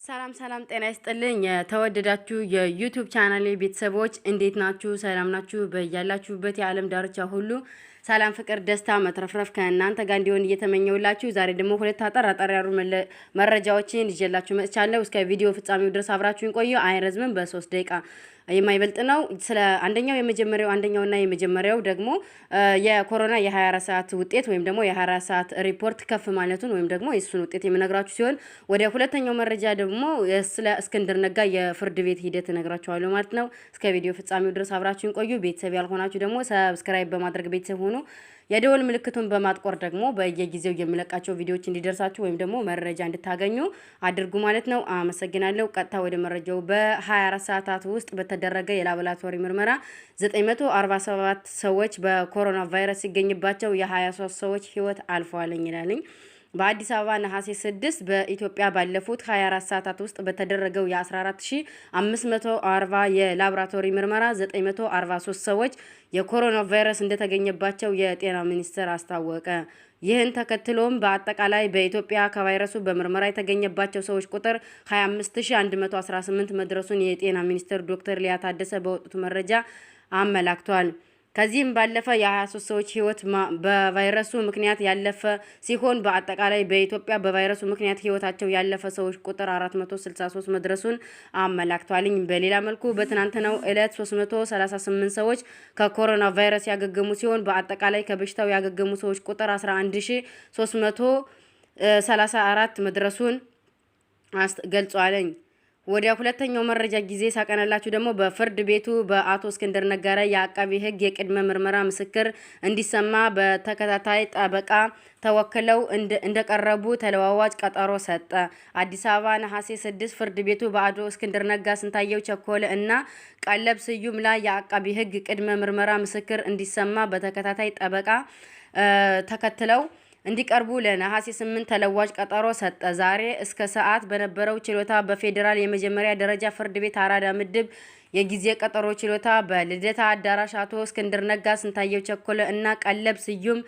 ሰላም ሰላም ጤና ይስጥልኝ የተወደዳችሁ የዩቲዩብ ቻናሌ ቤተሰቦች እንዴት ናችሁ? ሰላም ናችሁ? በያላችሁበት የዓለም ዳርቻ ሁሉ ሰላም፣ ፍቅር፣ ደስታ መትረፍረፍ ከእናንተ ጋር እንዲሆን እየተመኘውላችሁ ዛሬ ደግሞ ሁለት አጠር ያሉ መረጃዎችን ይዤላችሁ መጥቻለሁ። እስከ ቪዲዮ ፍጻሜው ድረስ አብራችሁን ቆዩ። አይረዝምም፣ በ3 ደቂቃ የማይበልጥ ነው። ስለ አንደኛውና የመጀመሪያው ደግሞ የኮሮና የ24 ሰዓት ውጤት ወይም ደግሞ የ24 ሰዓት ሪፖርት ከፍ ማለቱን ወይም ደግሞ የሱን ውጤት የምነግራችሁ ሲሆን ወደ ሁለተኛው መረጃ ደግሞ ስለ እስክንድር ነጋ የፍርድ ቤት ሂደት እነግራችኋለሁ ማለት ነው። እስከ ቪዲዮ ፍጻሜው ድረስ አብራችሁን ቆዩ። ቤተሰብ ያልሆናችሁ ደግሞ ሰብስክራይብ በማድረግ ቤተሰብ ሆኑ። የደወል ምልክቱን በማጥቆር ደግሞ በየጊዜው የሚለቃቸው ቪዲዮዎች እንዲደርሳችሁ ወይም ደግሞ መረጃ እንድታገኙ አድርጉ ማለት ነው። አመሰግናለሁ። ቀጥታ ወደ መረጃው። በ24 ሰዓታት ውስጥ በተደረገ የላቦራቶሪ ምርመራ 947 ሰዎች በኮሮና ቫይረስ ሲገኝባቸው የ23 ሰዎች ህይወት አልፈዋል ይላልኝ። በአዲስ አበባ ነሐሴ 6 በኢትዮጵያ ባለፉት 24 ሰዓታት ውስጥ በተደረገው የ14540 የላቦራቶሪ ምርመራ 943 ሰዎች የኮሮና ቫይረስ እንደተገኘባቸው የጤና ሚኒስቴር አስታወቀ። ይህን ተከትሎም በአጠቃላይ በኢትዮጵያ ከቫይረሱ በምርመራ የተገኘባቸው ሰዎች ቁጥር 25118 መድረሱን የጤና ሚኒስቴር ዶክተር ሊያ ታደሰ በወጡት መረጃ አመላክቷል። ከዚህም ባለፈ የ23 ሰዎች ህይወት በቫይረሱ ምክንያት ያለፈ ሲሆን በአጠቃላይ በኢትዮጵያ በቫይረሱ ምክንያት ህይወታቸው ያለፈ ሰዎች ቁጥር 463 መድረሱን አመላክቷልኝ። በሌላ መልኩ በትናንትናው ዕለት 338 ሰዎች ከኮሮና ቫይረስ ያገገሙ ሲሆን በአጠቃላይ ከበሽታው ያገገሙ ሰዎች ቁጥር 11334 መድረሱን ገልጿልኝ። ወደ ሁለተኛው መረጃ ጊዜ ሳቀናላችሁ ደግሞ በፍርድ ቤቱ በአቶ እስክንድር ነጋ ላይ የአቃቢ ህግ የቅድመ ምርመራ ምስክር እንዲሰማ በተከታታይ ጠበቃ ተወክለው እንደቀረቡ ተለዋዋጭ ቀጠሮ ሰጠ። አዲስ አበባ ነሐሴ 6 ፍርድ ቤቱ በአቶ እስክንድር ነጋ፣ ስንታየው ቸኮለ እና ቀለብ ስዩም ላይ የአቃቢ ህግ ቅድመ ምርመራ ምስክር እንዲሰማ በተከታታይ ጠበቃ ተከትለው እንዲቀርቡ ለነሐሴ 8 ተለዋጭ ቀጠሮ ሰጠ። ዛሬ እስከ ሰዓት በነበረው ችሎታ በፌዴራል የመጀመሪያ ደረጃ ፍርድ ቤት አራዳ ምድብ የጊዜ ቀጠሮ ችሎታ በልደታ አዳራሽ አቶ እስክንድር ነጋ፣ ስንታየው ቸኮለ እና ቀለብ ስዩም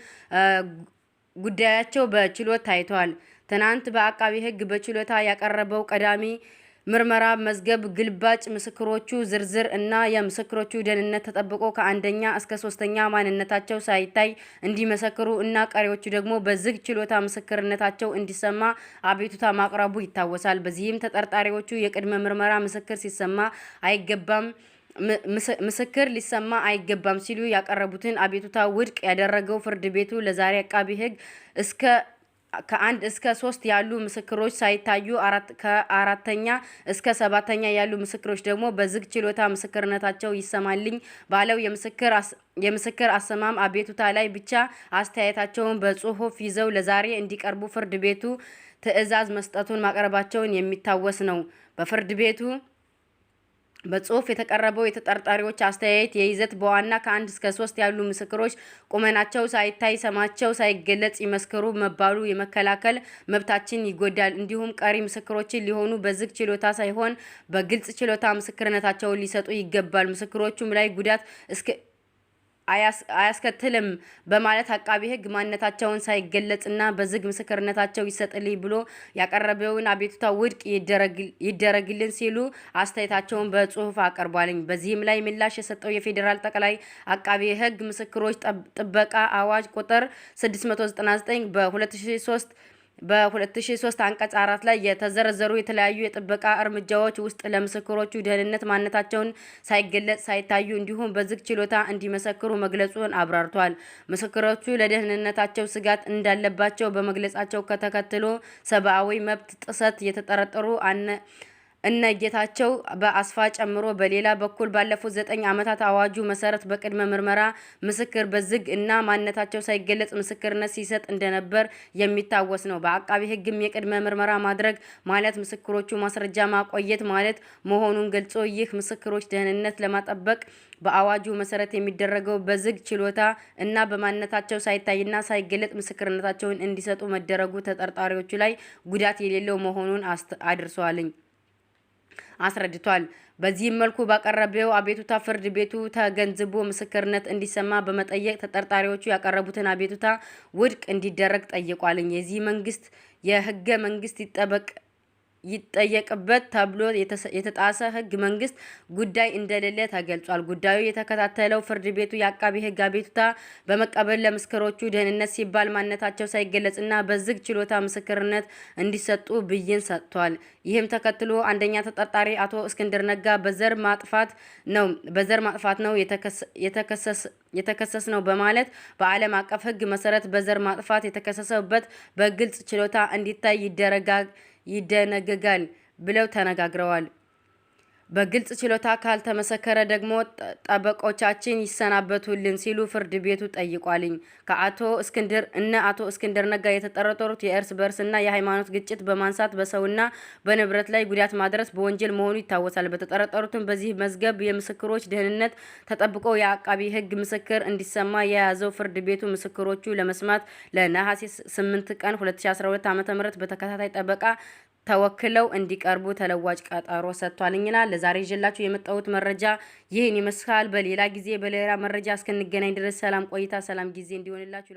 ጉዳያቸው በችሎት ታይቷል። ትናንት በአቃቢ ህግ በችሎታ ያቀረበው ቀዳሚ ምርመራ መዝገብ ግልባጭ ምስክሮቹ ዝርዝር እና የምስክሮቹ ደህንነት ተጠብቆ ከአንደኛ እስከ 3ኛ ማንነታቸው ሳይታይ እንዲመሰክሩ እና ቀሪዎቹ ደግሞ በዝግ ችሎታ ምስክርነታቸው እንዲሰማ አቤቱታ ማቅረቡ ይታወሳል። በዚህም ተጠርጣሪዎቹ የቅድመ ምርመራ ምስክር ሊሰማ አይገባም ሲሉ ያቀረቡትን አቤቱታ ውድቅ ያደረገው ፍርድ ቤቱ ለዛሬ አቃቢ ህግ ከ1 እስከ 3 ያሉ ምስክሮች ሳይታዩ ከ4ኛ እስከ 7ኛ ያሉ ምስክሮች ደግሞ በዝግ ችሎታ ምስክርነታቸው ይሰማልኝ ባለው የምስክር አሰማም አቤቱታ ላይ ብቻ አስተያየታቸውን በጽሁፍ ይዘው ለዛሬ እንዲቀርቡ ፍርድ ቤቱ ትዕዛዝ መስጠቱን ማቅረባቸውን የሚታወስ ነው። በፍርድ ቤቱ በጽሁፍ የተቀረበው የተጠርጣሪዎች አስተያየት የይዘት በዋና ከ1 እስከ 3 ያሉ ምስክሮች ቁመናቸው ሳይታይ ስማቸው ሳይገለጽ ይመስክሩ መባሉ የመከላከል መብታችን ይጎዳል፣ እንዲሁም ቀሪ ምስክሮችን ሊሆኑ በዝግ ችሎታ ሳይሆን በግልጽ ችሎታ ምስክርነታቸውን ሊሰጡ ይገባል፣ ምስክሮቹም ላይ ጉዳት አያስከትልም በማለት አቃቢ ህግ ማንነታቸውን ሳይገለጽና በዝግ ምስክርነታቸው ይሰጥልኝ ብሎ ያቀረበውን አቤቱታ ውድቅ ይደረግልን ሲሉ አስተያየታቸውን በጽሁፍ አቀርቧልኝ። በዚህም ላይ ምላሽ የሰጠው የፌዴራል ጠቅላይ አቃቢ ህግ ምስክሮች ጥበቃ አዋጅ ቁጥር 699 በ2003 አንቀጽ 4 ላይ የተዘረዘሩ የተለያዩ የጥበቃ እርምጃዎች ውስጥ ለምስክሮቹ ደህንነት ማንነታቸውን ሳይገለጽ ሳይታዩ እንዲሁም በዝግ ችሎታ እንዲመሰክሩ መግለጹን አብራርቷል። ምስክሮቹ ለደህንነታቸው ስጋት እንዳለባቸው በመግለጻቸው ከተከትሎ ሰብአዊ መብት ጥሰት የተጠረጠሩ እነ ጌታቸው በአስፋ ጨምሮ በሌላ በኩል ባለፉት 9 ዓመታት አዋጁ መሰረት በቅድመ ምርመራ ምስክር በዝግ እና ማንነታቸው ሳይገለጽ ምስክርነት ሲሰጥ እንደነበር የሚታወስ ነው። በአቃቢ ህግም የቅድመ ምርመራ ማድረግ ማለት ምስክሮቹ ማስረጃ ማቆየት ማለት መሆኑን ገልጾ ይህ ምስክሮች ደህንነት ለማጠበቅ በአዋጁ መሰረት የሚደረገው በዝግ ችሎታ እና በማንነታቸው ሳይታይና ሳይገለጽ ምስክርነታቸውን እንዲሰጡ መደረጉ ተጠርጣሪዎቹ ላይ ጉዳት የሌለው መሆኑን አስረድቷል። በዚህም መልኩ ባቀረበው አቤቱታ ፍርድ ቤቱ ተገንዝቦ ምስክርነት እንዲሰማ በመጠየቅ ተጠርጣሪዎቹ ያቀረቡትን አቤቱታ ውድቅ እንዲደረግ ጠይቋል። የህገ መንግስት ይጠየቅበት ተብሎ የተጣሰ ህገ መንግስት ጉዳይ እንደሌለ ተገልጿል። ጉዳዩ የተከታተለው ፍርድ ቤቱ የአቃቢ ህግ አቤቱታ በመቀበል ለምስክሮቹ ደህንነት ሲባል ማንነታቸው ሳይገለጽና በዝግ ችሎታ ምስክርነት እንዲሰጡ ብይን ሰጥቷል። ይህም ተከትሎ አንደኛ ተጠርጣሪ አቶ እስክንድር ነጋ በዘር ማጥፋት ነው የተከሰስ ነው በማለት በዓለም አቀፍ ህግ መሰረት በዘር ማጥፋት የተከሰሰበት በግልጽ ችሎታ እንዲታይ ይደነግጋል ብለው ተነጋግረዋል። በግልጽ ችሎታ ካልተመሰከረ ደግሞ ጠበቆቻችን ይሰናበቱልን ሲሉ ፍርድ ቤቱ ጠይቋልኝ። አቶ እስክንድር ነጋ የተጠረጠሩት የእርስ በርስና የሃይማኖት ግጭት በማንሳት በሰውና በንብረት ላይ ጉዳት ማድረስ በወንጀል መሆኑ ይታወሳል። በተጠረጠሩትም በዚህ መዝገብ የምስክሮች ደህንነት ተጠብቆ የአቃቢ ህግ ምስክር እንዲሰማ የያዘው ፍርድ ቤቱ ምስክሮቹ ለመስማት ለነሐሴ 8 ቀን 2012 ዓ.ም በተከታታይ ጠበቃ ተወክለው እንዲቀርቡ ተለዋጭ ቀጠሮ ሰጥቷልኝና ለዛሬ ይዤላችሁ የመጣሁት መረጃ ይህን ይመስላል። በሌላ ጊዜ በሌላ መረጃ እስክንገናኝ ድረስ ሰላም ቆይታ፣ ሰላም ጊዜ እንዲሆንላችሁ